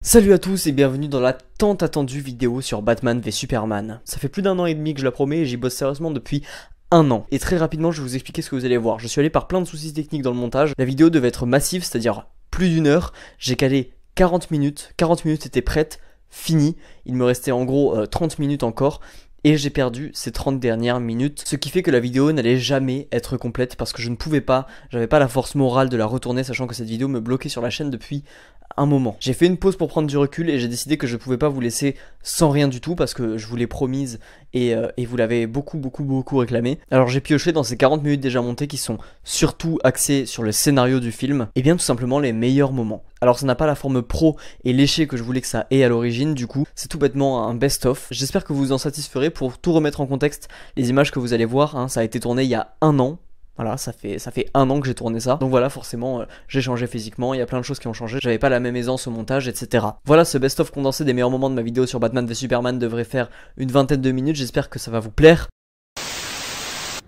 Salut à tous et bienvenue dans la tant attendue vidéo sur Batman v Superman. Ça fait plus d'un an et demi que je la promets et j'y bosse sérieusement depuis un an. Et très rapidement je vais vous expliquer ce que vous allez voir. Je suis allé par plein de soucis techniques dans le montage. La vidéo devait être massive, c'est-à-dire plus d'une heure. J'ai calé 40 minutes étaient prêtes, finies. Il me restait en gros 30 minutes encore. Et j'ai perdu ces 30 dernières minutes, ce qui fait que la vidéo n'allait jamais être complète parce que je ne pouvais pas, j'avais pas la force morale de la retourner, sachant que cette vidéo me bloquait sur la chaîne depuis un moment. J'ai fait une pause pour prendre du recul et j'ai décidé que je pouvais pas vous laisser sans rien du tout parce que je vous l'ai promise et vous l'avez beaucoup réclamé. Alors j'ai pioché dans ces 40 minutes déjà montées qui sont surtout axées sur le scénario du film et bien tout simplement les meilleurs moments. Alors ça n'a pas la forme pro et léchée que je voulais que ça ait à l'origine, du coup c'est tout bêtement un best-of. J'espère que vous vous en satisferez. Pour tout remettre en contexte, les images que vous allez voir, hein, ça a été tourné il y a un an. Voilà, ça fait un an que j'ai tourné ça. Donc voilà, forcément, j'ai changé physiquement, il y a plein de choses qui ont changé. J'avais pas la même aisance au montage, etc. Voilà, ce best-of condensé des meilleurs moments de ma vidéo sur Batman v Superman devrait faire une vingtaine de minutes. J'espère que ça va vous plaire.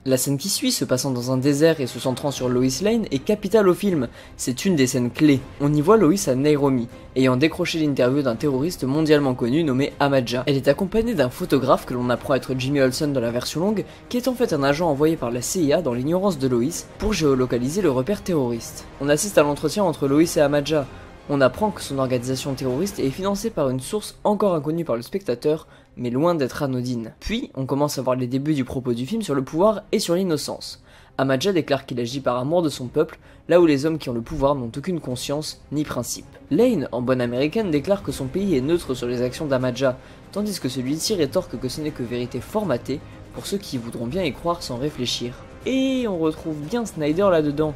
La scène qui suit, se passant dans un désert et se centrant sur Lois Lane, est capitale au film. C'est une des scènes clés. On y voit Lois à Nairobi, ayant décroché l'interview d'un terroriste mondialement connu nommé Amadja. Elle est accompagnée d'un photographe que l'on apprend être Jimmy Olsen dans la version longue, qui est en fait un agent envoyé par la CIA dans l'ignorance de Lois pour géolocaliser le repère terroriste. On assiste à l'entretien entre Lois et Amadja. On apprend que son organisation terroriste est financée par une source encore inconnue par le spectateur, mais loin d'être anodine. Puis, on commence à voir les débuts du propos du film sur le pouvoir et sur l'innocence. Amadja déclare qu'il agit par amour de son peuple, là où les hommes qui ont le pouvoir n'ont aucune conscience ni principe. Lane, en bonne américaine, déclare que son pays est neutre sur les actions d'Amadja, tandis que celui-ci rétorque que ce n'est que vérité formatée pour ceux qui voudront bien y croire sans réfléchir. Et on retrouve bien Snyder là-dedans.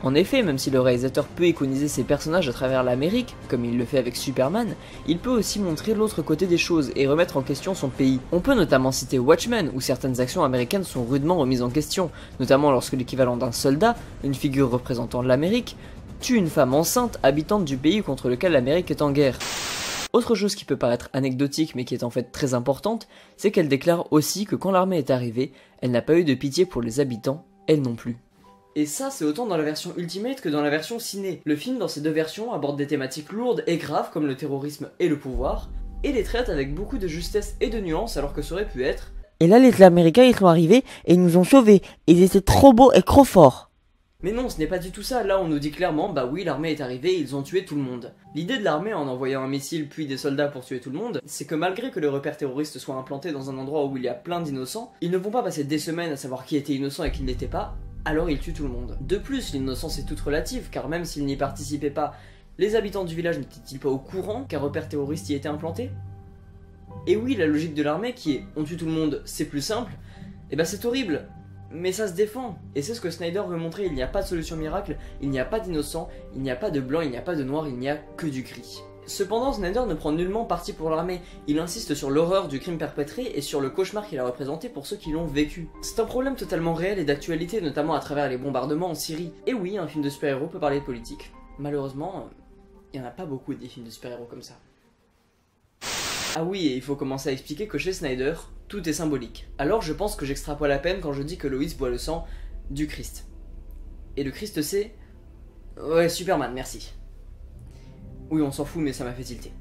En effet, même si le réalisateur peut iconiser ses personnages à travers l'Amérique, comme il le fait avec Superman, il peut aussi montrer l'autre côté des choses et remettre en question son pays. On peut notamment citer Watchmen, où certaines actions américaines sont rudement remises en question, notamment lorsque l'équivalent d'un soldat, une figure représentant l'Amérique, tue une femme enceinte habitante du pays contre lequel l'Amérique est en guerre. Autre chose qui peut paraître anecdotique mais qui est en fait très importante, c'est qu'elle déclare aussi que quand l'armée est arrivée, elle n'a pas eu de pitié pour les habitants, elle non plus. Et ça, c'est autant dans la version Ultimate que dans la version ciné. Le film, dans ces deux versions, aborde des thématiques lourdes et graves comme le terrorisme et le pouvoir, et les traite avec beaucoup de justesse et de nuance alors que ça aurait pu être... Et là, les Américains, ils sont arrivés et ils nous ont sauvés. Ils étaient trop beaux et trop forts. Mais non, ce n'est pas du tout ça. Là, on nous dit clairement, bah oui, l'armée est arrivée, ils ont tué tout le monde. L'idée de l'armée en envoyant un missile puis des soldats pour tuer tout le monde, c'est que malgré que le repère terroriste soit implanté dans un endroit où il y a plein d'innocents, ils ne vont pas passer des semaines à savoir qui était innocent et qui ne l'était pas, alors il tue tout le monde. De plus, l'innocence est toute relative, car même s'ils n'y participaient pas, les habitants du village n'étaient-ils pas au courant qu'un repère terroriste y était implanté? Et oui, la logique de l'armée qui est « on tue tout le monde, c'est plus simple », et bah c'est horrible, mais ça se défend. Et c'est ce que Snyder veut montrer, il n'y a pas de solution miracle, il n'y a pas d'innocent, il n'y a pas de blanc, il n'y a pas de noir, il n'y a que du gris. Cependant, Snyder ne prend nullement parti pour l'armée, il insiste sur l'horreur du crime perpétré et sur le cauchemar qu'il a représenté pour ceux qui l'ont vécu. C'est un problème totalement réel et d'actualité, notamment à travers les bombardements en Syrie. Et oui, un film de super-héros peut parler de politique. Malheureusement, il n'y en a pas beaucoup des films de super-héros comme ça. Ah oui, et il faut commencer à expliquer que chez Snyder, tout est symbolique. Alors je pense que j'extrapole à peine quand je dis que Lois boit le sang du Christ. Et le Christ c'est... Ouais, Superman, merci. Oui, on s'en fout, mais ça m'a fait tilter.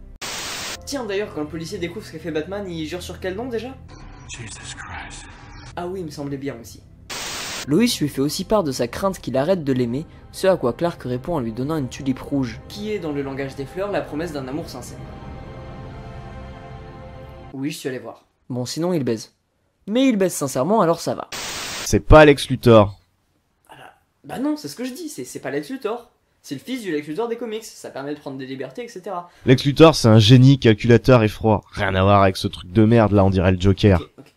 Tiens, d'ailleurs, quand le policier découvre ce qu'a fait Batman, il jure sur quel nom déjà? Jesus Christ. Ah oui, il me semblait bien aussi. Lois lui fait aussi part de sa crainte qu'il arrête de l'aimer, ce à quoi Clark répond en lui donnant une tulipe rouge, qui est, dans le langage des fleurs, la promesse d'un amour sincère. Oui, je suis allé voir. Bon, sinon il baise. Mais il baise sincèrement, alors ça va. C'est pas Lex Luthor. Bah non, c'est ce que je dis, c'est pas Lex Luthor. C'est le fils du Lex Luthor des comics, ça permet de prendre des libertés, etc. Lex Luthor, c'est un génie, calculateur et froid. Rien à voir avec ce truc de merde, là, on dirait le Joker. Ok.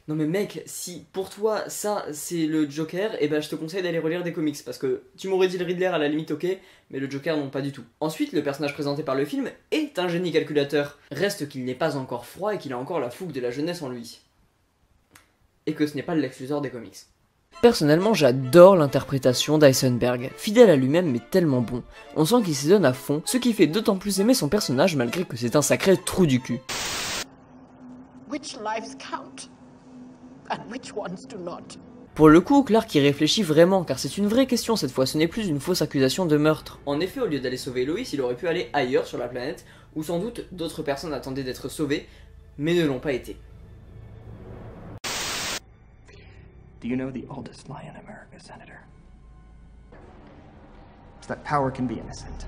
Non mais mec, si pour toi, ça, c'est le Joker, et ben je te conseille d'aller relire des comics, parce que tu m'aurais dit le Riddler à la limite, ok, mais le Joker, non, pas du tout. Ensuite, le personnage présenté par le film est un génie calculateur. Reste qu'il n'est pas encore froid et qu'il a encore la fougue de la jeunesse en lui. Et que ce n'est pas le Lex Luthor des comics. Personnellement, j'adore l'interprétation d'Eisenberg, fidèle à lui-même mais tellement bon. On sent qu'il s'y donne à fond, ce qui fait d'autant plus aimer son personnage malgré que c'est un sacré trou du cul. Which lives count and which ones do not? Pour le coup, Clark y réfléchit vraiment, car c'est une vraie question cette fois, ce n'est plus une fausse accusation de meurtre. En effet, au lieu d'aller sauver Lois, il aurait pu aller ailleurs sur la planète, où sans doute d'autres personnes attendaient d'être sauvées, mais ne l'ont pas été. Do you know the oldest lie in America, Senator? It's that power can be innocent.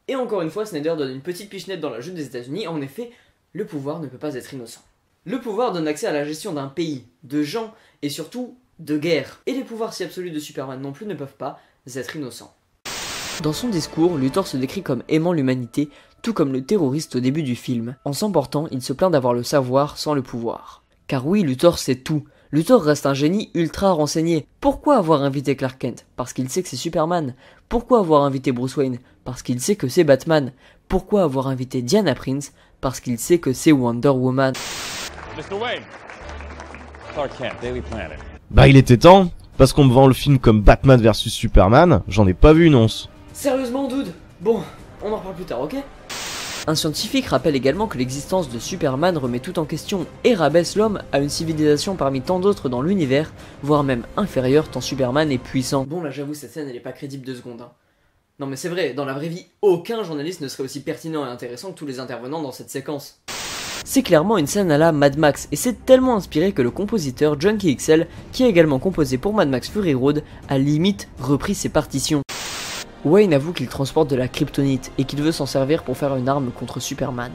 Et encore une fois, Snyder donne une petite pichenette dans la junte des États-Unis. En effet, le pouvoir ne peut pas être innocent. Le pouvoir donne accès à la gestion d'un pays, de gens, et surtout de guerre. Et les pouvoirs si absolus de Superman non plus ne peuvent pas être innocents. Dans son discours, Luthor se décrit comme aimant l'humanité, tout comme le terroriste au début du film. En s'emportant, il se plaint d'avoir le savoir sans le pouvoir. Car oui, Luthor sait tout. Luthor reste un génie ultra renseigné. Pourquoi avoir invité Clark Kent? Parce qu'il sait que c'est Superman. Pourquoi avoir invité Bruce Wayne? Parce qu'il sait que c'est Batman. Pourquoi avoir invité Diana Prince? Parce qu'il sait que c'est Wonder Woman. Mr. Wayne. Clark Kent, Daily Planet. Bah il était temps, parce qu'on me vend le film comme Batman vs Superman, j'en ai pas vu une once. Sérieusement, dude? Bon, on en reparle plus tard, ok? Un scientifique rappelle également que l'existence de Superman remet tout en question et rabaisse l'homme à une civilisation parmi tant d'autres dans l'univers, voire même inférieure tant Superman est puissant. Bon là j'avoue cette scène elle est pas crédible 2 secondes. Hein. Non mais c'est vrai, dans la vraie vie, aucun journaliste ne serait aussi pertinent et intéressant que tous les intervenants dans cette séquence. C'est clairement une scène à la Mad Max, et c'est tellement inspiré que le compositeur Junkie XL, qui a également composé pour Mad Max Fury Road, a limite repris ses partitions. Wayne avoue qu'il transporte de la kryptonite et qu'il veut s'en servir pour faire une arme contre Superman.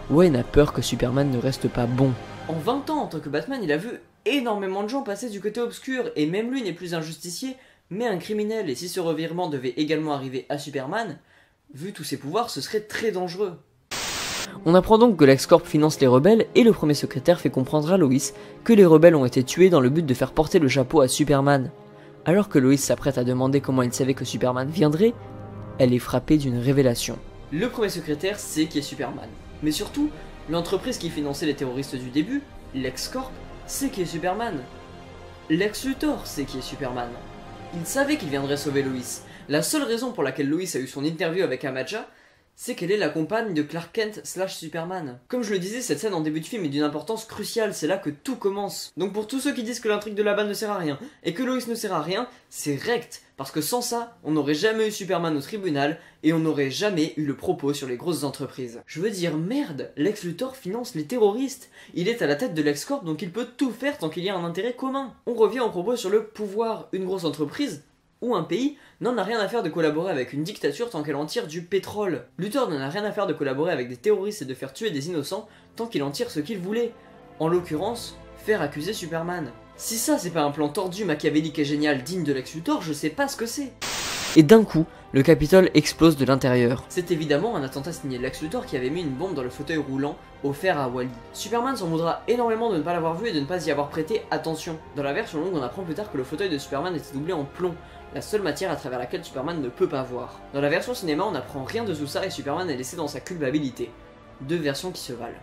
Wayne a peur que Superman ne reste pas bon. En 20 ans, en tant que Batman, il a vu énormément de gens passer du côté obscur, et même lui n'est plus un justicier, mais un criminel, et si ce revirement devait également arriver à Superman, vu tous ses pouvoirs, ce serait très dangereux. On apprend donc que l'X-Corp finance les rebelles, et le premier secrétaire fait comprendre à Lois que les rebelles ont été tués dans le but de faire porter le chapeau à Superman. Alors que Lois s'apprête à demander comment il savait que Superman viendrait, elle est frappée d'une révélation. Le premier secrétaire sait qui est Superman. Mais surtout, l'entreprise qui finançait les terroristes du début, l'X-Corp, sait qui est Superman. Lex Luthor sait qui est Superman. Il savait qu'il viendrait sauver Lois. La seule raison pour laquelle Lois a eu son interview avec Amaja, c'est qu'elle est la compagne de Clark Kent / Superman. Comme je le disais, cette scène en début de film est d'une importance cruciale, c'est là que tout commence. Donc pour tous ceux qui disent que l'intrigue de la balle ne sert à rien, et que Lois ne sert à rien, c'est rect, parce que sans ça, on n'aurait jamais eu Superman au tribunal, et on n'aurait jamais eu le propos sur les grosses entreprises. Je veux dire, merde, Lex Luthor finance les terroristes, il est à la tête de l'X-Corp, donc il peut tout faire tant qu'il y a un intérêt commun. On revient au propos sur le pouvoir, une grosse entreprise, ou un pays, n'en a rien à faire de collaborer avec une dictature tant qu'elle en tire du pétrole. Luthor n'en a rien à faire de collaborer avec des terroristes et de faire tuer des innocents tant qu'il en tire ce qu'il voulait. En l'occurrence, faire accuser Superman. Si ça c'est pas un plan tordu, machiavélique et génial digne de Lex Luthor, je sais pas ce que c'est. Et d'un coup, le Capitole explose de l'intérieur. C'est évidemment un attentat signé Lex Luthor qui avait mis une bombe dans le fauteuil roulant offert à Wally. Superman s'en voudra énormément de ne pas l'avoir vu et de ne pas y avoir prêté attention. Dans la version longue, on apprend plus tard que le fauteuil de Superman était doublé en plomb, la seule matière à travers laquelle Superman ne peut pas voir. Dans la version cinéma, on n'apprend rien de tout ça et Superman est laissé dans sa culpabilité. 2 versions qui se valent.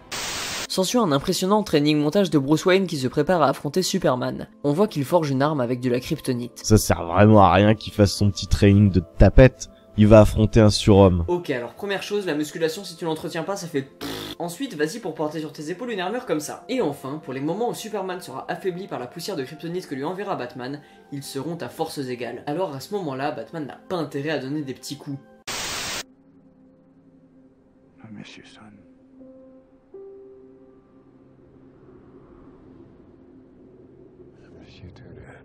S'ensuit un impressionnant training montage de Bruce Wayne qui se prépare à affronter Superman. On voit qu'il forge une arme avec de la kryptonite. Ça sert vraiment à rien qu'il fasse son petit training de tapette, il va affronter un surhomme. Ok, alors première chose, la musculation si tu l'entretiens pas ça fait pfff. Ensuite, vas-y pour porter sur tes épaules une armure comme ça. Et enfin, pour les moments où Superman sera affaibli par la poussière de kryptonite que lui enverra Batman, ils seront à forces égales. Alors à ce moment-là, Batman n'a pas intérêt à donner des petits coups. I miss you, son. I miss you too, Dad.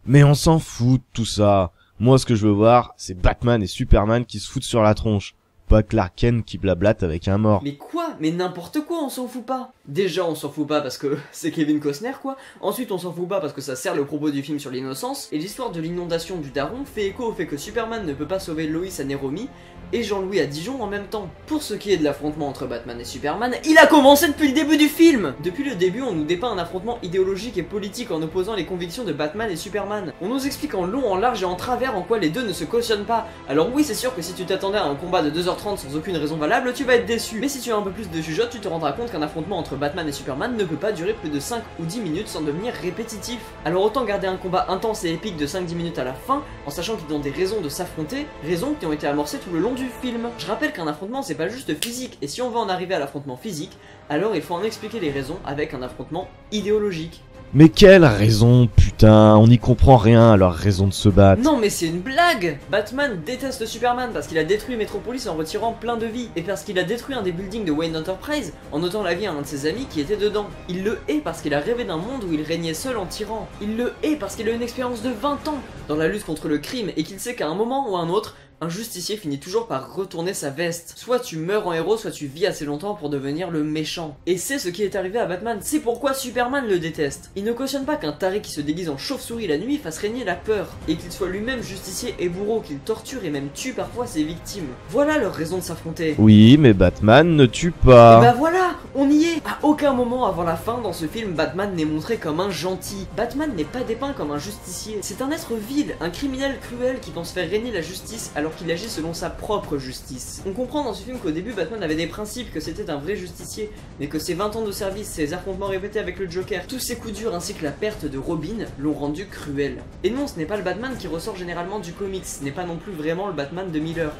Mais on s'en fout de tout ça. Moi ce que je veux voir, c'est Batman et Superman qui se foutent sur la tronche. Pas Clark Kent qui blablate avec un mort. Mais quoi? Mais n'importe quoi, on s'en fout pas. Déjà on s'en fout pas parce que c'est Kevin Costner quoi. Ensuite on s'en fout pas parce que ça sert le propos du film sur l'innocence. Et l'histoire de l'inondation du daron fait écho au fait que Superman ne peut pas sauver Lois à Nairobi et Jean-Louis à Dijon en même temps. Pour ce qui est de l'affrontement entre Batman et Superman, il a commencé depuis le début du film. Depuis le début on nous dépeint un affrontement idéologique et politique en opposant les convictions de Batman et Superman. On nous explique en long, en large et en travers en quoi les deux ne se cautionnent pas. Alors oui c'est sûr que si tu t'attendais à un combat de 2h30 sans aucune raison valable, tu vas être déçu. Mais si tu as un peu plus de jugeote, tu te rendras compte qu'un affrontement entre Batman et Superman ne peut pas durer plus de 5 ou 10 minutes sans devenir répétitif. Alors autant garder un combat intense et épique de 5-10 minutes à la fin, en sachant qu'ils ont des raisons de s'affronter, raisons qui ont été amorcées tout le long du du film. Je rappelle qu'un affrontement c'est pas juste physique, et si on veut en arriver à l'affrontement physique, alors il faut en expliquer les raisons avec un affrontement idéologique. Mais quelle raison, putain, on n'y comprend rien à leur raison de se battre. Non mais c'est une blague. Batman déteste Superman parce qu'il a détruit Metropolis en retirant plein de vies, et parce qu'il a détruit un des buildings de Wayne Enterprise en ôtant la vie à un de ses amis qui était dedans. Il le hait parce qu'il a rêvé d'un monde où il régnait seul en tyran. Il le hait parce qu'il a une expérience de 20 ans dans la lutte contre le crime et qu'il sait qu'à un moment ou à un autre, un justicier finit toujours par retourner sa veste. Soit tu meurs en héros, soit tu vis assez longtemps pour devenir le méchant. Et c'est ce qui est arrivé à Batman, c'est pourquoi Superman le déteste. Il ne cautionne pas qu'un taré qui se déguise en chauve-souris la nuit fasse régner la peur, et qu'il soit lui-même justicier et bourreau, qu'il torture et même tue parfois ses victimes. Voilà leur raison de s'affronter. Oui, mais Batman ne tue pas. Et bah voilà, on y est. À aucun moment avant la fin dans ce film, Batman n'est montré comme un gentil. Batman n'est pas dépeint comme un justicier. C'est un être vil, un criminel cruel qui pense faire régner la justice alors qu'il agit selon sa propre justice. On comprend dans ce film qu'au début Batman avait des principes, que c'était un vrai justicier, mais que ses 20 ans de service, ses affrontements répétés avec le Joker, tous ses coups durs ainsi que la perte de Robin l'ont rendu cruel. Et non, ce n'est pas le Batman qui ressort généralement du comics, ce n'est pas non plus vraiment le Batman de Miller.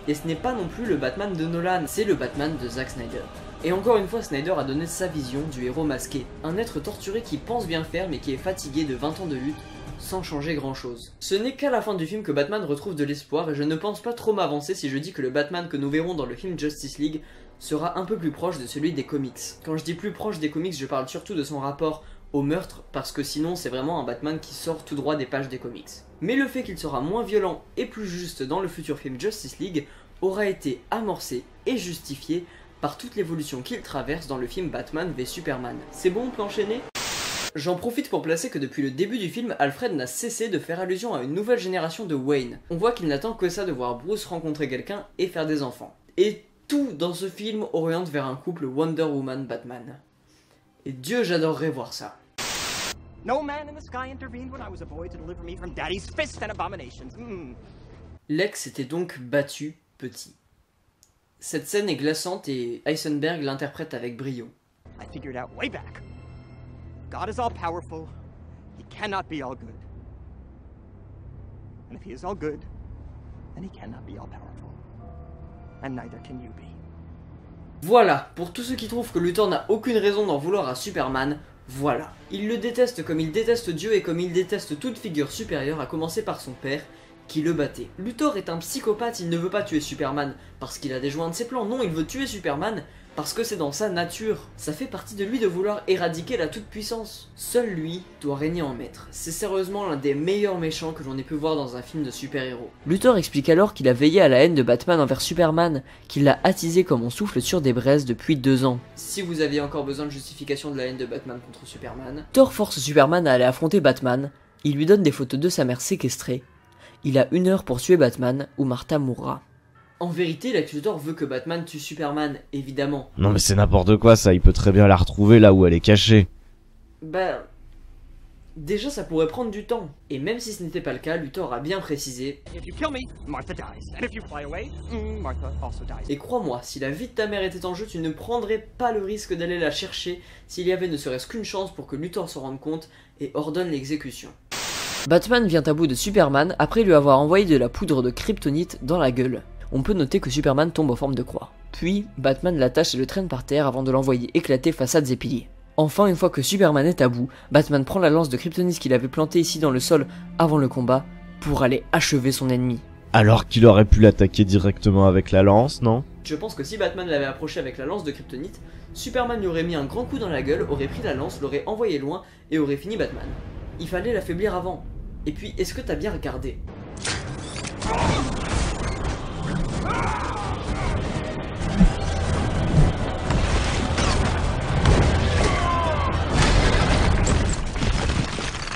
Et ce n'est pas non plus le Batman de Nolan, c'est le Batman de Zack Snyder. Et encore une fois, Snyder a donné sa vision du héros masqué, un être torturé qui pense bien faire mais qui est fatigué de 20 ans de lutte, sans changer grand chose. Ce n'est qu'à la fin du film que Batman retrouve de l'espoir, et je ne pense pas trop m'avancer si je dis que le Batman que nous verrons dans le film Justice League sera un peu plus proche de celui des comics. Quand je dis plus proche des comics, je parle surtout de son rapport au meurtre, parce que sinon c'est vraiment un Batman qui sort tout droit des pages des comics. Mais le fait qu'il sera moins violent et plus juste dans le futur film Justice League aura été amorcé et justifié par toute l'évolution qu'il traverse dans le film Batman v Superman. C'est bon, on peut enchaîner ? J'en profite pour placer que depuis le début du film, Alfred n'a cessé de faire allusion à une nouvelle génération de Wayne. On voit qu'il n'attend que ça de voir Bruce rencontrer quelqu'un et faire des enfants. Et tout dans ce film oriente vers un couple Wonder Woman-Batman. Et Dieu, j'adorerais voir ça. No man in the sky intervened when I was a boy to deliver me from Daddy's fists and abominations. Lex était donc battu petit. Cette scène est glaçante et Heisenberg l'interprète avec brio. I figured out way back. God is all powerful. He cannot be all good. And if he is all good, then he cannot be all powerful. And neither can you be. Voilà, pour tous ceux qui trouvent que Luthor n'a aucune raison d'en vouloir à Superman, voilà. Il le déteste comme il déteste Dieu et comme il déteste toute figure supérieure, à commencer par son père, qui le battait. Luthor est un psychopathe, il ne veut pas tuer Superman parce qu'il a déjoint de ses plans, non, il veut tuer Superman parce que c'est dans sa nature. Ça fait partie de lui de vouloir éradiquer la toute-puissance. Seul lui doit régner en maître. C'est sérieusement l'un des meilleurs méchants que j'en ai pu voir dans un film de super-héros. Luthor explique alors qu'il a veillé à la haine de Batman envers Superman, qu'il l'a attisé comme on souffle sur des braises depuis 2 ans. Si vous aviez encore besoin de justification de la haine de Batman contre Superman, Thor force Superman à aller affronter Batman, il lui donne des photos de sa mère séquestrée. Il a 1 heure pour tuer Batman ou Martha mourra. En vérité, Lex Luthor veut que Batman tue Superman, évidemment. Non mais c'est n'importe quoi ça, il peut très bien la retrouver là où elle est cachée. Bah... déjà ça pourrait prendre du temps. Et même si ce n'était pas le cas, Luthor a bien précisé... If you kill me, Martha dies. And if you fly away, Martha also dies. Et crois-moi, si la vie de ta mère était en jeu, tu ne prendrais pas le risque d'aller la chercher s'il y avait ne serait-ce qu'une chance pour que Luthor s'en rende compte et ordonne l'exécution. Batman vient à bout de Superman après lui avoir envoyé de la poudre de kryptonite dans la gueule. On peut noter que Superman tombe en forme de croix. Puis, Batman l'attache et le traîne par terre avant de l'envoyer éclater façades et piliers. Enfin, une fois que Superman est à bout, Batman prend la lance de kryptonite qu'il avait plantée ici dans le sol avant le combat pour aller achever son ennemi. Alors qu'il aurait pu l'attaquer directement avec la lance, non? Je pense que si Batman l'avait approché avec la lance de kryptonite, Superman lui aurait mis un grand coup dans la gueule, aurait pris la lance, l'aurait envoyé loin et aurait fini Batman. Il fallait l'affaiblir avant. Et puis, est-ce que t'as bien regardé?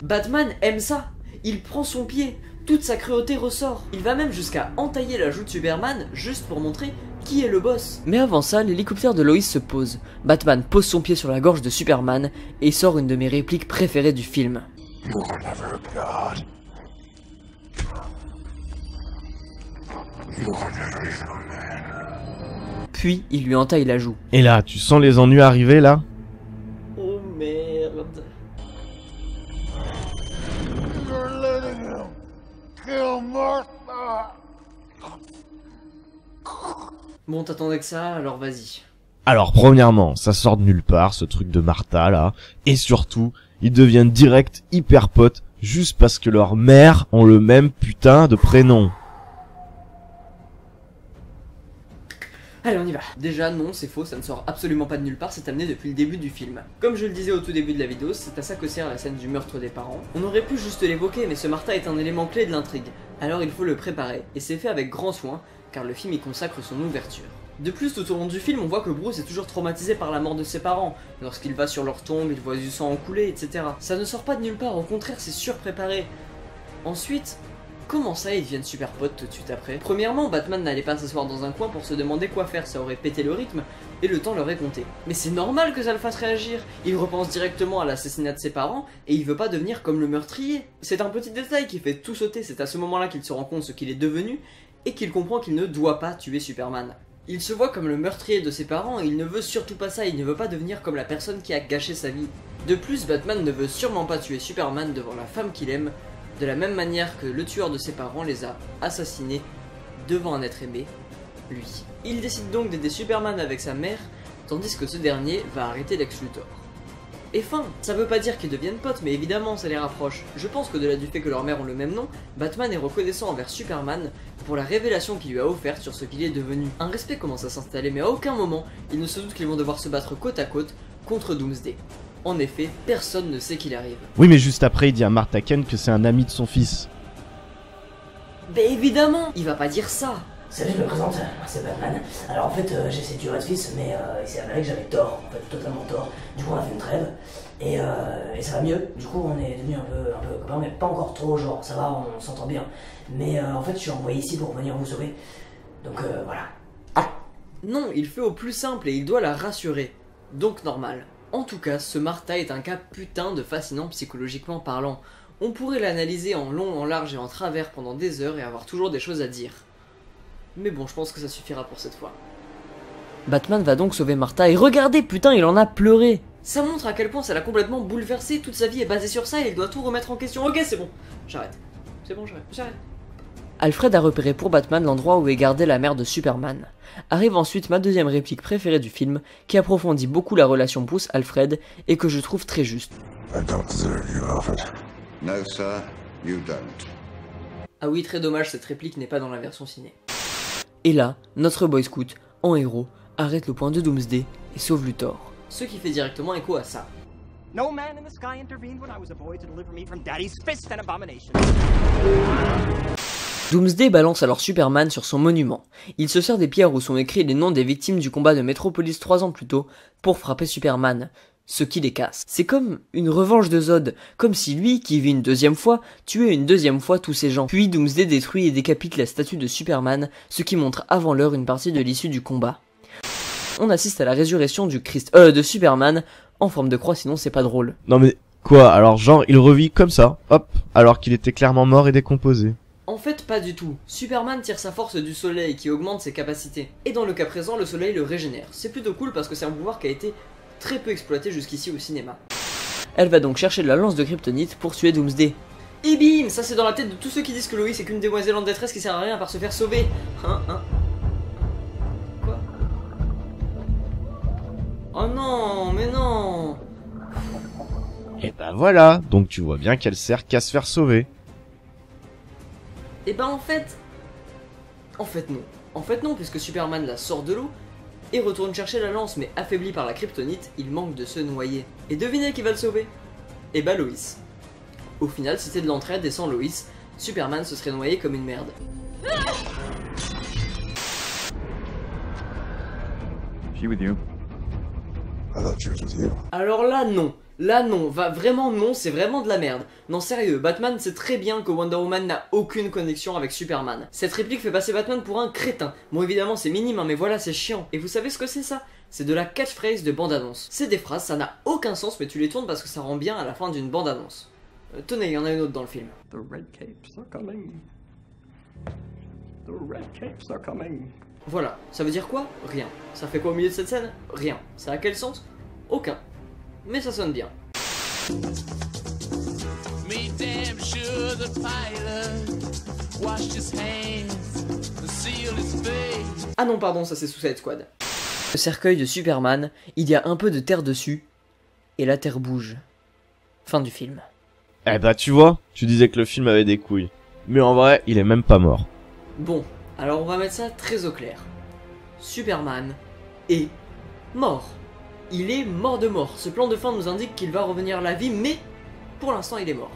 Batman aime ça. Il prend son pied. Toute sa cruauté ressort. Il va même jusqu'à entailler la joue de Superman juste pour montrer qui est le boss. Mais avant ça, l'hélicoptère de Lois se pose. Batman pose son pied sur la gorge de Superman et sort une de mes répliques préférées du film. You were never a god. You were never even a man. Puis, il lui entaille la joue. Et là, tu sens les ennuis arriver là? Oh merde. You're letting him kill Martha. Bon, t'attendais que ça, alors vas-y. Alors premièrement, ça sort de nulle part, ce truc de Martha là, et surtout, ils deviennent direct hyper potes, juste parce que leurs mères ont le même putain de prénom. Allez, on y va. Déjà, non, c'est faux, ça ne sort absolument pas de nulle part, c'est amené depuis le début du film. Comme je le disais au tout début de la vidéo, c'est à ça que sert la scène du meurtre des parents. On aurait pu juste l'évoquer, mais ce Martha est un élément clé de l'intrigue, alors il faut le préparer, et c'est fait avec grand soin, car le film y consacre son ouverture. De plus, tout au long du film, on voit que Bruce est toujours traumatisé par la mort de ses parents. Lorsqu'il va sur leur tombe, il voit du sang en couler, etc. Ça ne sort pas de nulle part, au contraire, c'est surpréparé. Ensuite, comment ça, ils deviennent super potes tout de suite après? Premièrement, Batman n'allait pas s'asseoir dans un coin pour se demander quoi faire, ça aurait pété le rythme, et le temps leur est compté. Mais c'est normal que ça le fasse réagir. Il repense directement à l'assassinat de ses parents, et il veut pas devenir comme le meurtrier. C'est un petit détail qui fait tout sauter, c'est à ce moment-là qu'il se rend compte ce qu'il est devenu, et qu'il comprend qu'il ne doit pas tuer Superman. Il se voit comme le meurtrier de ses parents et il ne veut surtout pas ça, il ne veut pas devenir comme la personne qui a gâché sa vie. De plus, Batman ne veut sûrement pas tuer Superman devant la femme qu'il aime, de la même manière que le tueur de ses parents les a assassinés devant un être aimé, lui. Il décide donc d'aider Superman avec sa mère, tandis que ce dernier va arrêter Lex Luthor. Et fin, ça veut pas dire qu'ils deviennent potes, mais évidemment ça les rapproche. Je pense qu'au-delà du fait que leurs mères ont le même nom, Batman est reconnaissant envers Superman pour la révélation qu'il lui a offerte sur ce qu'il est devenu. Un respect commence à s'installer, mais à aucun moment, il ne se doute qu'ils vont devoir se battre côte à côte contre Doomsday. En effet, personne ne sait qu'il arrive. Oui, mais juste après, il dit à Martha Kent que c'est un ami de son fils. Mais évidemment, il va pas dire ça. Salut, je me présente, c'est Batman. Alors en fait, j'ai essayé de tuer votre fils, mais il s'est avéré que j'avais tort, en fait, totalement tort. Du coup, on a fait une trêve, et ça va mieux. Du coup, on est devenu un peu copains, mais pas encore trop, genre, ça va, on s'entend bien. Mais en fait, je suis envoyé ici pour venir vous sauver. Donc voilà. Non, il fait au plus simple et il doit la rassurer. Donc normal. En tout cas, ce Martha est un cas putain de fascinant psychologiquement parlant. On pourrait l'analyser en long, en large et en travers pendant des heures et avoir toujours des choses à dire. Mais bon, je pense que ça suffira pour cette fois. Batman va donc sauver Martha et regardez, putain, il en a pleuré. Ça montre à quel point ça l'a complètement bouleversé, toute sa vie est basée sur ça et il doit tout remettre en question. Ok, c'est bon, j'arrête. C'est bon, j'arrête. Alfred a repéré pour Batman l'endroit où est gardée la mère de Superman. Arrive ensuite ma deuxième réplique préférée du film, qui approfondit beaucoup la relation Bruce-Alfred et que je trouve très juste. I don't deserve you, Alfred. No, sir, you don't. Ah oui, très dommage, cette réplique n'est pas dans la version ciné. Et là, notre Boy Scout, en héros, arrête le point de Doomsday et sauve Luthor. Ce qui fait directement écho à ça. No man in the sky intervened when I was a boy to deliver me from Daddy's fist and abomination. Doomsday balance alors Superman sur son monument. Il se sert des pierres où sont écrits les noms des victimes du combat de Metropolis 3 ans plus tôt pour frapper Superman, ce qui les casse. C'est comme une revanche de Zod, comme si lui, qui vit une deuxième fois, tuait une deuxième fois tous ces gens. Puis Doomsday détruit et décapite la statue de Superman, ce qui montre avant l'heure une partie de l'issue du combat. On assiste à la résurrection de Superman en forme de croix, sinon c'est pas drôle. Non mais, quoi? Alors genre, il revit comme ça, hop, alors qu'il était clairement mort et décomposé. En fait, pas du tout. Superman tire sa force du soleil qui augmente ses capacités. Et dans le cas présent, le soleil le régénère. C'est plutôt cool parce que c'est un pouvoir qui a été très peu exploité jusqu'ici au cinéma. Elle va donc chercher la lance de Kryptonite pour tuer Doomsday. Et bim, ça c'est dans la tête de tous ceux qui disent que Lois est qu'une demoiselle en détresse qui sert à rien à part se faire sauver. Quoi? Oh non, mais non. Et bah voilà, donc tu vois bien qu'elle sert qu'à se faire sauver. Et ben en fait non. En fait non, puisque Superman la sort de l'eau et retourne chercher la lance, mais affaibli par la kryptonite, il manque de se noyer. Et devinez qui va le sauver? Et bah Lois. Au final, c'était de l'entraide et sans Lois, Superman se serait noyé comme une merde. She with you? I thought she was with you. Alors là non, vraiment non, c'est vraiment de la merde. Non sérieux, Batman sait très bien que Wonder Woman n'a aucune connexion avec Superman. Cette réplique fait passer Batman pour un crétin. Bon évidemment c'est minime hein, mais voilà c'est chiant. Et vous savez ce que c'est ça? C'est de la catchphrase de bande-annonce. C'est des phrases, ça n'a aucun sens mais tu les tournes parce que ça rend bien à la fin d'une bande-annonce. Tenez, il y en a une autre dans le film. The red capes are coming. The red capes are coming. Voilà, ça veut dire quoi? Rien. Ça fait quoi au milieu de cette scène? Rien. Ça a quel sens? Aucun. Mais ça sonne bien. Me damn sure the pilot washed his hands. Ah non, pardon, ça c'est Suicide Squad. Le cercueil de Superman, il y a un peu de terre dessus, et la terre bouge. Fin du film. Eh bah tu vois, tu disais que le film avait des couilles. Mais en vrai, il est même pas mort. Bon, alors on va mettre ça très au clair. Superman est mort. Il est mort de mort. Ce plan de fin nous indique qu'il va revenir à la vie, mais pour l'instant il est mort.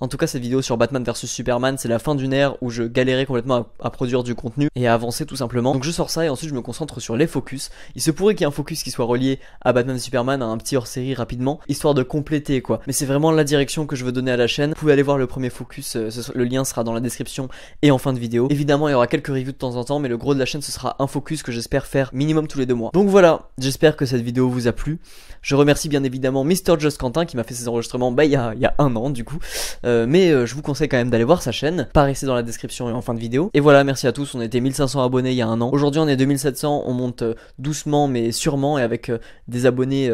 En tout cas, cette vidéo sur Batman vs Superman, c'est la fin d'une ère où je galérais complètement à produire du contenu et à avancer tout simplement. Donc je sors ça et ensuite je me concentre sur les focus. Il se pourrait qu'il y ait un focus qui soit relié à Batman vs Superman, à un petit hors-série rapidement, histoire de compléter quoi. Mais c'est vraiment la direction que je veux donner à la chaîne. Vous pouvez aller voir le premier focus, le lien sera dans la description et en fin de vidéo. Évidemment, il y aura quelques reviews de temps en temps, mais le gros de la chaîne, ce sera un focus que j'espère faire minimum tous les 2 mois. Donc voilà, j'espère que cette vidéo vous a plu. Je remercie bien évidemment Mr. Just Quentin qui m'a fait ses enregistrements il y a 1 an du coup. Mais je vous conseille quand même d'aller voir sa chaîne, par ici dans la description et en fin de vidéo. Et voilà, merci à tous, on était 1500 abonnés il y a 1 an. Aujourd'hui on est 2700, on monte doucement mais sûrement et avec des abonnés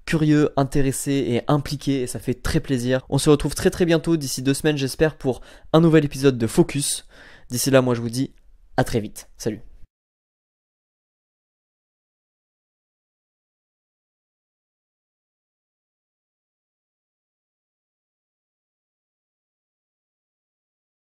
curieux, intéressés et impliqués et ça fait très plaisir. On se retrouve très bientôt, d'ici 2 semaines j'espère, pour un nouvel épisode de Focus. D'ici là, moi je vous dis à très vite. Salut.